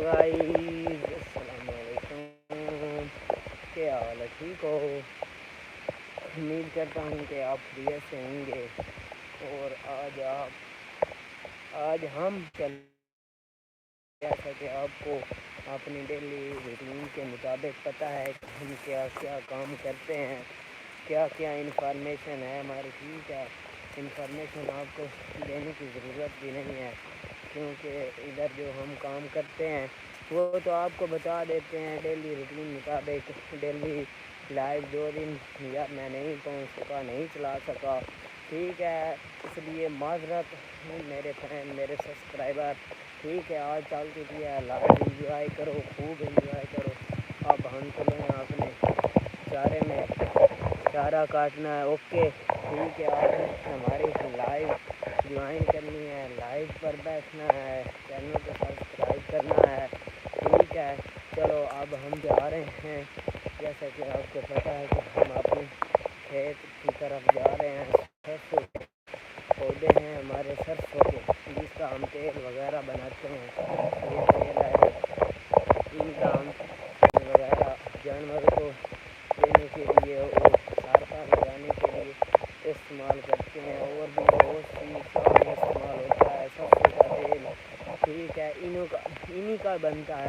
Guys अस्सलाम वालेकुम। क्या हाल है, ठीक हो? उम्मीद करता हूँ कि आप खैरियत से होंगे। और आज हम जैसा कि आपको अपनी डेली रूटीन के मुताबिक पता है कि हम क्या क्या काम करते हैं, क्या क्या इंफॉर्मेशन है हमारी। ठीक है, इंफॉर्मेशन आपको देने की ज़रूरत भी नहीं है, क्योंकि इधर जो हम काम करते हैं वो तो आपको बता देते हैं डेली रूटीन मुताबिक। डेली लाइव 2 दिन यार मैं नहीं पहुंच सका, नहीं चला सका, ठीक है, इसलिए माजरत मेरे फैन, मेरे सब्सक्राइबर। ठीक है, आज चल चुकी है, लाइव इंजॉय करो, खूब इंजॉय करो। अब हम चले हैं अपने चारे में, चारा काटना है। ओके, ठीक है, आपने हमारी लाइव ज्वाइन करनी है, लाइव पर बैठना है, चैनल को सब्सक्राइब करना है। ठीक है, चलो अब हम जा रहे हैं। जैसा कि आपको पता है कि हम अपने खेत की तरफ जा रहे हैं। सरसों के पौधे हैं हमारे, सरसों के, जिसका हम तेल वगैरह बनाते हैं। ये तेल है, इनका हम वगैरह जानवरों को देने के लिए और सारता लगाने के लिए इस्तेमाल करते हैं। और भी बहुत सी काम में इस्तेमाल होता है सरसों का तेल। ठीक है, इन्हीं का बनता है।